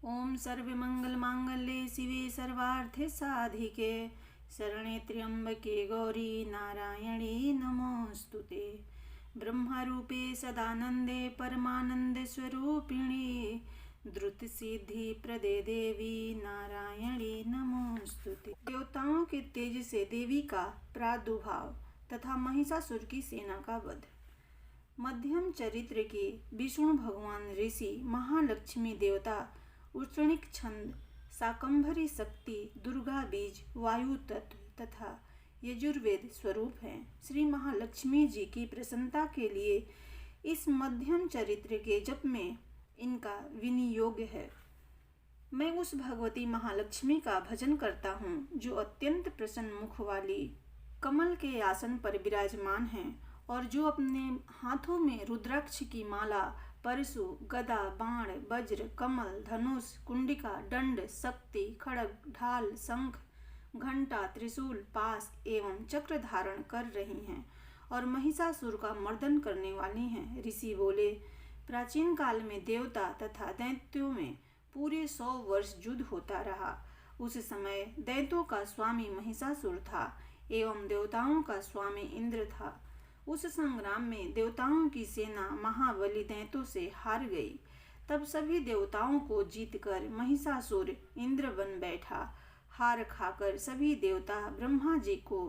ओम सर्वमंगलमांगल्ये शिवे सर्वार्थे साधिके शरणे त्र्यंबके गौरी नारायणी नमोस्तुते। ब्रह्मरूपे सदानंदे परमानंद स्वरूपिणी द्रुत सिद्धि प्रदे देवी नारायणी नमोस्तुते। देवताओं के तेज से देवी का प्रादुर्भाव तथा महिषासुर की सेना का वध। मध्यम चरित्र के विष्णु भगवान ऋषि महालक्ष्मी देवता उष्णिक छंद शाकंभरी शक्ति दुर्गा बीज वायु तत्व तथा यजुर्वेद स्वरूप हैं। श्री महालक्ष्मी जी की प्रसन्नता के लिए इस मध्यम चरित्र के जप में इनका विनियोग है। मैं उस भगवती महालक्ष्मी का भजन करता हूँ जो अत्यंत प्रसन्न मुख वाली कमल के आसन पर विराजमान हैं और जो अपने हाथों में रुद्राक्ष की माला, परशु, गदा, बाण, वज्र, कमल, धनुष, कुंडिका, दंड, शक्ति, खड्ग, ढाल, शंख, घंटा, त्रिशूल, पास एवं चक्र धारण कर रही हैं और महिषासुर का मर्दन करने वाली हैं। ऋषि बोले, प्राचीन काल में देवता तथा दैत्यों में पूरे 100 वर्ष युद्ध होता रहा। उस समय दैत्यों का स्वामी महिषासुर था एवं देवताओं का स्वामी इंद्र था। उस संग्राम में देवताओं की सेना महाबली दैत्यों से हार गई। तब सभी देवताओं को जीतकर महिषासुर इंद्र बन बैठा। हार खाकर सभी देवता ब्रह्मा जी को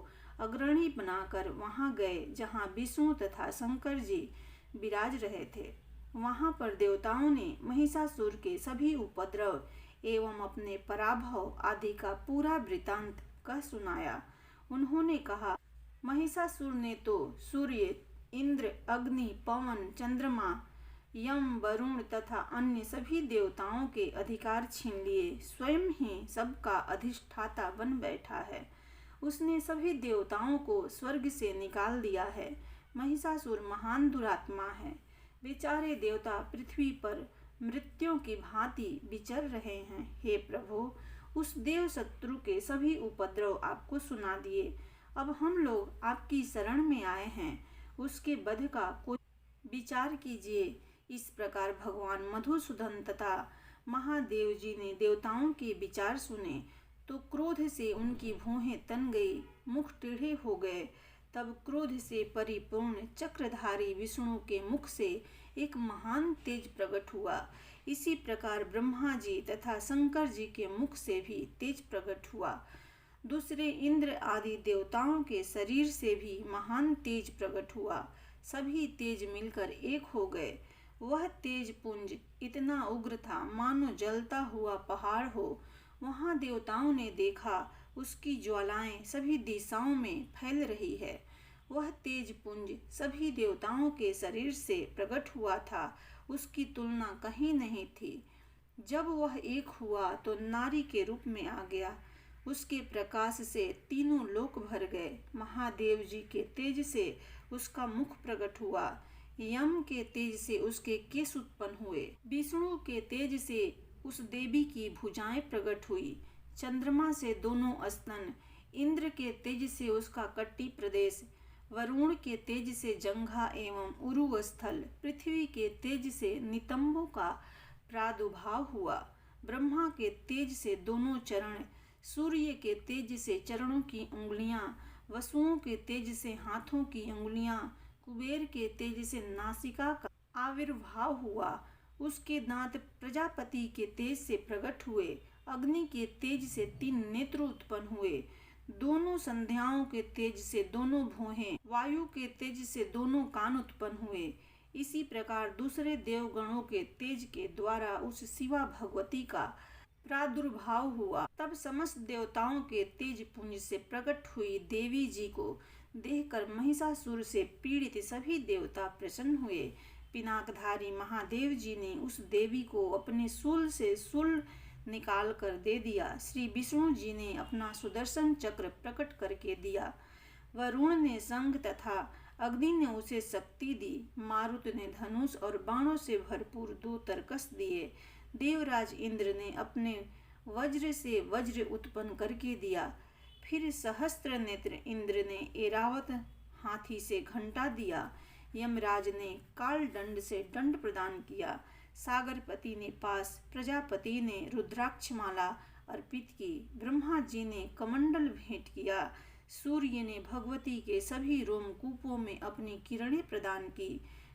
अग्रणी बनाकर वहां गए जहां विष्णु तथा शंकर जी विराज रहे थे। वहां पर देवताओं ने महिषासुर के सभी उपद्रव एवं अपने पराभव आदि का पूरा वृतांत कह सुनाया। उन्होंने कहा, महिषासुर ने तो सूर्य, इंद्र, अग्नि, पवन, चंद्रमा, यम, वरुण तथा अन्य सभी देवताओं के अधिकार छीन लिए। स्वयं ही सबका अधिष्ठाता बन बैठा है। उसने सभी देवताओं को स्वर्ग से निकाल दिया है। महिषासुर महान दुरात्मा है। बेचारे देवता पृथ्वी पर मृत्यों की भांति विचर रहे हैं। हे प्रभु, उस देव शत्रु के सभी उपद्रव आपको सुना दिए। अब हम लोग आपकी शरण में आए हैं। उसके वध का कोई विचार कीजिए। इस प्रकार भगवान मधुसूदन तथा महादेव जी ने देवताओं के विचार सुने तो क्रोध से उनकी भौहें तन गई, मुख टेढ़े हो गए। तब क्रोध से परिपूर्ण चक्रधारी विष्णु के मुख से एक महान तेज प्रकट हुआ। इसी प्रकार ब्रह्मा जी तथा शंकर जी के मुख से भी तेज प्रकट हुआ। दूसरे इंद्र आदि देवताओं के शरीर से भी महान तेज प्रकट हुआ। सभी तेज मिलकर एक हो गए। वह तेज पुंज इतना उग्र था मानो जलता हुआ पहाड़ हो। वहां देवताओं ने देखा उसकी ज्वालाएं सभी दिशाओं में फैल रही है। वह तेज पुंज सभी देवताओं के शरीर से प्रकट हुआ था। उसकी तुलना कहीं नहीं थी। जब वह एक हुआ तो नारी के रूप में आ गया। उसके प्रकाश से तीनों लोक भर गए। महादेव जी के तेज से उसका मुख प्रकट हुआ। यम के तेज से उसके केश उत्पन्न हुए। विष्णु के तेज से उस देवी की भुजाएं प्रकट हुई। चंद्रमा से दोनों स्तन, इंद्र के तेज से उसका कट्टी प्रदेश, वरुण के तेज से जंघा एवं उरु स्थल, पृथ्वी के तेज से नितंबों का प्रादुर्भाव हुआ। ब्रह्मा के तेज से दोनों चरण, सूर्य के तेज से चरणों की उंगलियां, वसुओं के तेज से हाथों की उंगलियां, कुबेर के तेज से नासिका का आविर्भाव हुआ। उसके दांत प्रजापति के तेज से प्रकट हुए। अग्नि के तेज से 3 नेत्र उत्पन्न हुए। दोनों संध्याओं के तेज से दोनों भौहें, वायु के तेज से दोनों कान उत्पन्न हुए। इसी प्रकार दूसरे देवगणों के तेज के द्वारा उस शिवा भगवती का प्रादुर्भाव हुआ। तब समस्त देवताओं के तेज पुंज से प्रकट हुई देवी जी को देखकर महिषासुर से पीड़ित सभी देवता प्रसन्न हुए। पिनाकधारी महादेव जी ने उस देवी को अपने शूल से शूल निकाल कर दे दिया। श्री विष्णु जी ने अपना सुदर्शन चक्र प्रकट करके दिया। वरुण ने शंख तथा अग्नि ने उसे शक्ति दी। मारुत ने धनुष और बाणों से भरपूर 2 तरकस दिए। देवराज इंद्र ने अपने वज्र से वज्र उत्पन्न करके दिया। फिर सहस्त्र नेत्र इंद्र ने ऐरावत हाथी से घंटा दिया। यमराज ने काल दंड से दंड प्रदान किया। सागरपति ने पास, प्रजापति ने रुद्राक्षमाला अर्पित की, ब्रह्मा जी ने कमंडल भेंट किया, सूर्य ने भगवती के सभी रोमकूपों में अपनी किरणें प्रदान की,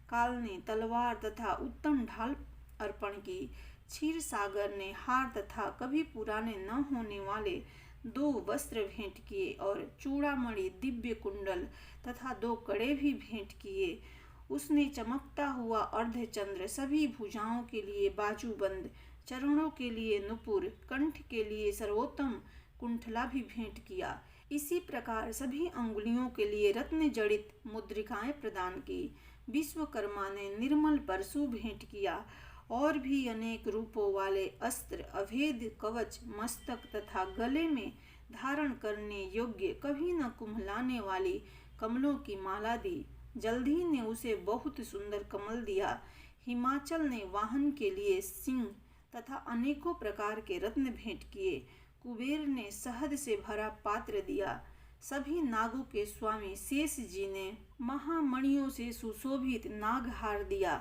काल ने तलवार तथा उत्तम ढाल अर्पण की, क्षीर सागर ने हार तथा कभी पुराने न होने वाले 2 वस्त्र भेंट किए और चूड़ामणि, दिव्य कुंडल तथा 2 कड़े भी भेंट किए। उसने चमकता हुआ अर्धचंद्र, सभी भुजाओं के लिए बाजूबंद, चरणों के लिए नुपुर, कंठ के लिए सर्वोत्तम कुंठला भी भेंट किया। इसी प्रकार सभी अंगुलियों के लिए रत्न जड़ित मुद्रिकाएं प्रदान की। विश्वकर्मा ने निर्मल परशु भेंट किया और भी अनेक रूपों वाले अस्त्र, अभेद कवच, मस्तक तथा गले में धारण करने योग्य, कभी न कुम्हलाने वाली कमलों की माला दी। जल्दी ने उसे बहुत सुंदर कमल दिया। हिमाचल ने वाहन के लिए सिंह तथा अनेकों प्रकार के रत्न भेंट किए। कुबेर ने शहद से भरा पात्र दिया। सभी नागों के स्वामी शेष जी ने महामणियों से सुशोभित नागहार दिया।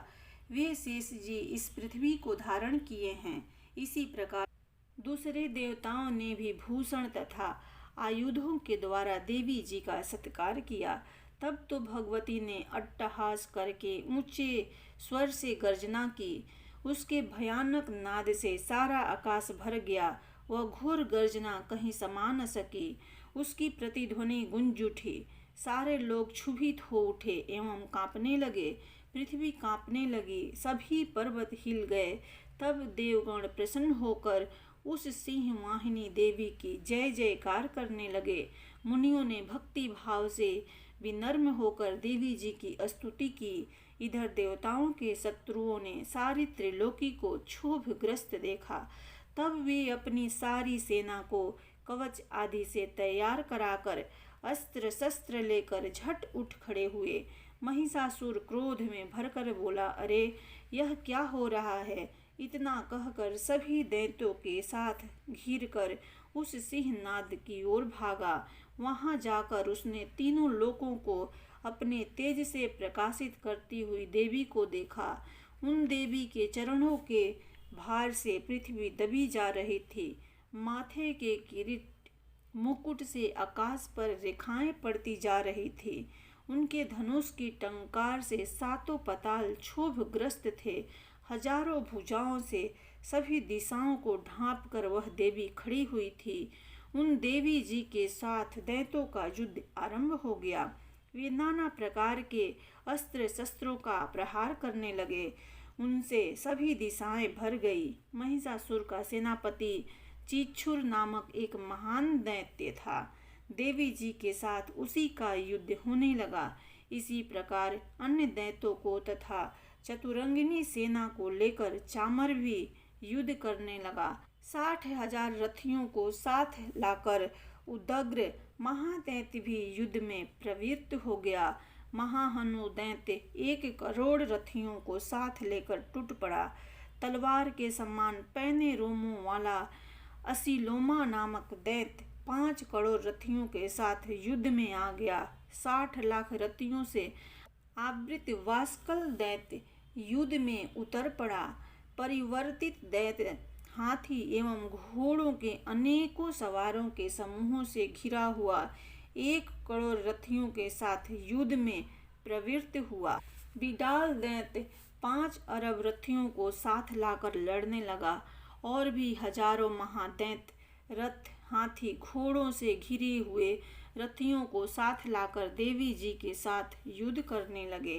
वे शेष जी इस पृथ्वी को धारण किए हैं। इसी प्रकार दूसरे देवताओं ने भी भूषण तथा आयुधों के द्वारा देवी जी का सत्कार किया। तब तो भगवती ने अट्टहास करके ऊंचे स्वर से गर्जना की। उसके भयानक नाद से सारा आकाश भर गया। वह घोर गर्जना कहीं समा न सकी। उसकी प्रतिध्वनि गूंज उठी। सारे लोग क्षुभित हो उठे एवं कांपने लगे। पृथ्वी कांपने लगी, सभी पर्वत हिल गए। तब देवगण प्रसन्न होकर उस सिंह वाहिनी देवी की जय जयकार करने लगे। मुनियों ने भक्ति भाव से विनम्र होकर देवी जी की स्तुति की। इधर देवताओं के शत्रुओं ने सारी त्रिलोकी को क्षोभग्रस्त देखा। तब वे अपनी सारी सेना को कवच आदि से तैयार कराकर अस्त्र शस्त्र लेकर झट उठ खड़े हुए। महिषासुर क्रोध में भरकर बोला, अरे यह क्या हो रहा है? इतना कहकर सभी दैत्यों के साथ घिरकर उस सिंहनाद की ओर भागा। वहां जाकर उसने तीनों लोकों को अपने तेज से प्रकाशित करती हुई देवी को देखा। उन देवी के चरणों के भार से पृथ्वी दबी जा रही थी। माथे के किरीट मुकुट से आकाश पर रेखाएं पड़ती जा रही थी। उनके धनुष की टंकार से सातों पताल क्षोभग्रस्त थे। हजारों भुजाओं से सभी दिशाओं को ढांप कर वह देवी खड़ी हुई थी। उन देवी जी के साथ दैत्यों का युद्ध आरंभ हो गया। वे नाना प्रकार के अस्त्र शस्त्रों का प्रहार करने लगे। उनसे सभी दिशाएं भर गई। महिषासुर का सेनापति चीक्षुर नामक एक महान दैत्य था। देवी जी के साथ उसी का युद्ध होने लगा। इसी प्रकार अन्य दैत्यों को तथा चतुरंगिनी सेना को लेकर चामर भी युद्ध करने लगा। 60,000 रथियों को साथ लाकर उदग्र महादैत्य भी युद्ध में प्रवृत्त हो गया। महाहनु दैत्य 1 करोड़ रथियों को साथ लेकर टूट पड़ा। तलवार के समान पैने रोमों वाला असीलोमा नामक दैत्य 5 करोड़ रथियों के साथ युद्ध में आ गया। 60 लाख रथियों से आवृत वास्कल दैत्य युद्ध में उतर पड़ा। परिवर्तित दैत्य हाथी एवं घोड़ों के अनेकों सवारों के समूहों से घिरा हुआ 1 करोड़ रथियों के साथ युद्ध में प्रवृत्त हुआ। बिडाल दैत्य 5 अरब रथियों को साथ लाकर लड़ने लगा। और भी हजारों महादैत्य रथ, हाथी, घोड़ों से घिरे हुए रथियों को साथ लाकर देवी जी के साथ युद्ध करने लगे।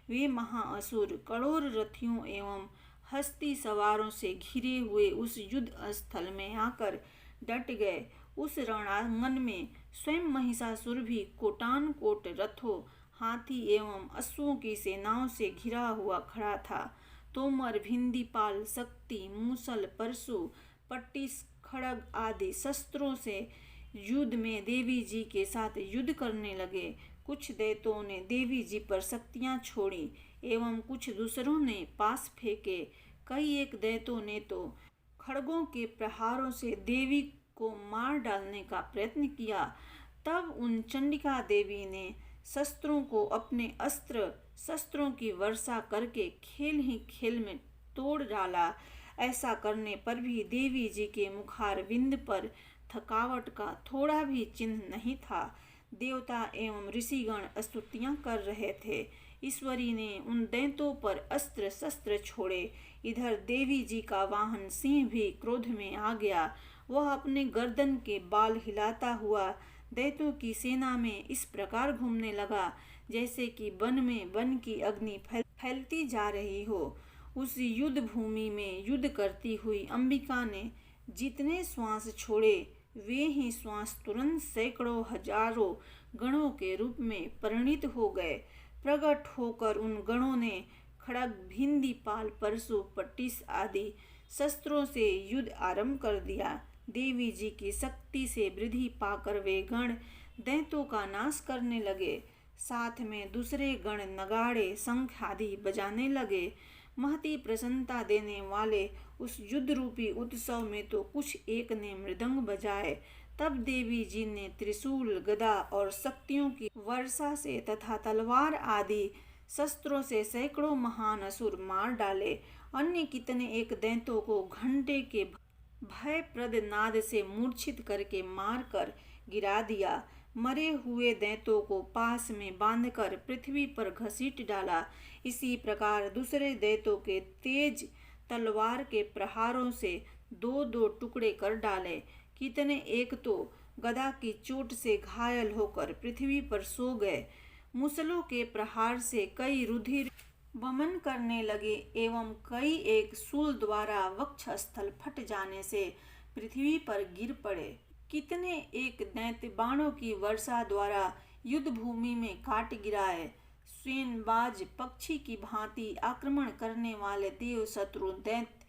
वे महाअसुर करोड़ रथियों एवं हस्ती सवारों से घिरे हुए उस युद्ध स्थल में आकर डट गए। उस रणांगन में स्वयं महिषासुर भी कोटान कोट रथों, हाथी एवं अश्वों की सेनाओं से घिरा हुआ खड़ा था। तोमर, भिंदीपाल, शक्ति, मूसल, परशु, पट्टिस, खड़ग आदि शस्त्रों से युद्ध में देवी जी के साथ युद्ध करने लगे। कुछ दैत्यों ने देवी जी पर शक्तियां छोड़ी एवं कुछ दूसरों ने पास फेंके। कई एक दैत्यों ने तो खड़गों के प्रहारों से देवी को मार डालने का प्रयत्न किया। तब उन चंडिका देवी ने शस्त्रों को अपने अस्त्र शस्त्रों की वर्षा करके खेल ही खेल में तोड़ डाला। ऐसा करने पर भी देवी जी के मुखारविंद पर थकावट का थोड़ा भी चिन्ह नहीं था। देवता एवं ऋषिगण स्तुतियां कर रहे थे। ईश्वरी ने उन दैत्यों पर अस्त्र शस्त्र छोड़े। इधर देवी जी का वाहन सिंह भी क्रोध में आ गया। वह अपने गर्दन के बाल हिलाता हुआ दैत्यों की सेना में इस प्रकार घूमने लगा जैसे कि वन में वन की अग्नि फैलती जा रही हो। उस युद्ध भूमि में युद्ध करती हुई अंबिका ने जितने श्वास छोड़े वे ही श्वास तुरंत सैकड़ों हजारों गणों के रूप में परिणित हो गए। प्रकट होकर उन गणों ने खड्ग, भिंदी, पाल, परशु, पट्टिस आदि शस्त्रों से युद्ध आरंभ कर दिया। देवी जी की शक्ति से वृद्धि पाकर वे गण दैत्यों का नाश करने लगे। साथ में दूसरे गण नगाड़े, शंख आदि बजाने लगे। महती प्रसन्नता देने वाले उस युद्ध रूपी उत्सव में तो कुछ एक ने मृदंग बजाए। तब देवी जी ने त्रिशूल, गदा और शक्तियों की वर्षा से तथा तलवार आदि शस्त्रों से सैकड़ों महान असुर मार डाले। अन्य कितने एक दैत्यों को घंटे के भयप्रद नाद से मूर्छित करके मार कर गिरा दिया। मरे हुए दैत्यों को पास में बांधकर पृथ्वी पर घसीट डाला। इसी प्रकार दूसरे दैत्यों के तेज तलवार के प्रहारों से दो दो टुकड़े कर डाले। कितने एक तो गदा की चोट से घायल होकर पृथ्वी पर सो गए। मुसलों के प्रहार से कई रुधिर वमन करने लगे एवं कई एक शूल द्वारा वक्षस्थल फट जाने से पृथ्वी पर गिर पड़े। कितने एक दैत्य बाणों की वर्षा द्वारा युद्ध भूमि में काट गिराए। श्वेनबाज पक्षी की भांति आक्रमण करने वाले देव शत्रु दैत्य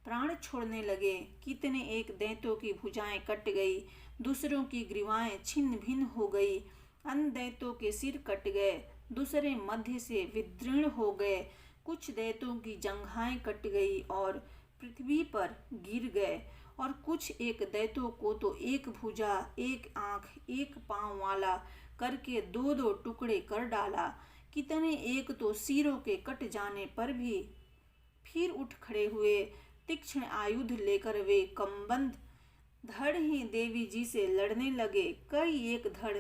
प्राण छोड़ने लगे। कितने एक दैत्यों की भुजाएं कट गई, दूसरों की ग्रीवाएं छिन्न भिन्न हो गई। अन्य दैत्यों के सिर कट गए, दूसरे मध्य से विदीर्ण हो गए। कुछ दैत्यों की जंघाएं कट गई और पृथ्वी पर गिर गए, और कुछ एक दैत्यों को तो एक भुजा, एक आंख, एक पांव वाला करके दो दो टुकड़े कर डाला। कितने एक तो सिरों के कट जाने पर भी फिर उठ खड़े हुए। तीक्ष्ण आयुध लेकर वे कमबंद धड़ ही देवी जी से लड़ने लगे। कई एक धड़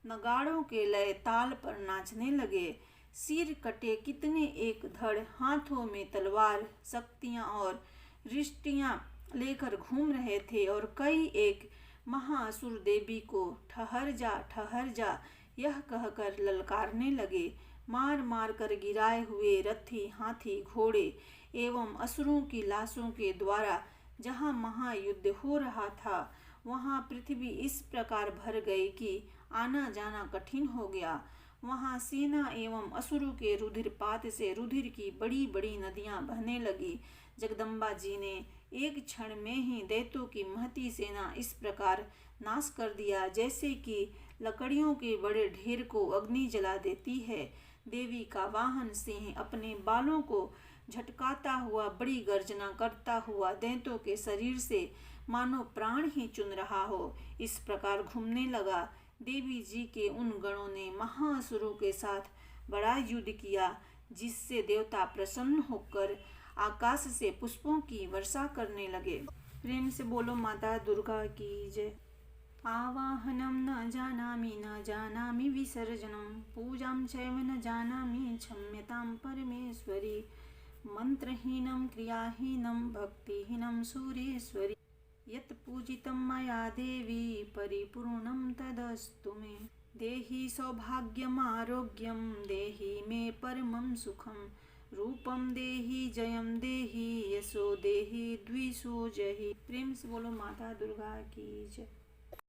नगाड़ों के लय ताल पर नाचने लगे। सिर कटे कितने एक धड़ हाथों में तलवार, शक्तियां और रिष्टियां लेकर घूम रहे थे, और कई एक महाअसुर देवी को ठहर जा यह कहकर ललकारने लगे। मार मार कर गिराए हुए रथी, हाथी, घोड़े एवं असुरों की लाशों के द्वारा जहाँ महायुद्ध हो रहा था वहाँ पृथ्वी इस प्रकार भर गई कि आना जाना कठिन हो गया। वहाँ सेना एवं असुरों के रुधिरपात से रुधिर की बड़ी बड़ी नदियां बहने लगी। जगदम्बा जी ने एक क्षण में ही दैत्यों की महती सेना इस प्रकार नाश कर दिया जैसे कि लकड़ियों के बड़े ढेर को अग्नि जला देती है। देवी का वाहन सिंह अपने बालों को झटकाता हुआ, बड़ी गर्जना करता हुआ दैत्यों के शरीर से मानो प्राण ही चुन रहा हो, इस प्रकार घूमने लगा। देवी जी के उन गणों ने महाअसुरों के साथ बड़ा युद्ध किया, जिससे देवता प्रसन्न होकर आकाश से पुष्पों की वर्षा करने लगे। प्रेम से बोलो माता दुर्गा की जय। आवाहनम न जानामि विसर्जनम, पूजां चैव न जानामि क्षम्यतां परमेश्वरी। मंत्रहीनं क्रियाहीनं भक्तिहीनं सुरेश्वरी, यत् पूजितं मया देवी परिपूर्णं तदस्तु मे। देहि सौभाग्यमारोग्यं देहि मे परमं सुखं, रूपं देहि जयं देहि यशो देहि द्विषो जहि। प्रेम से बोलो माता दुर्गा की जय।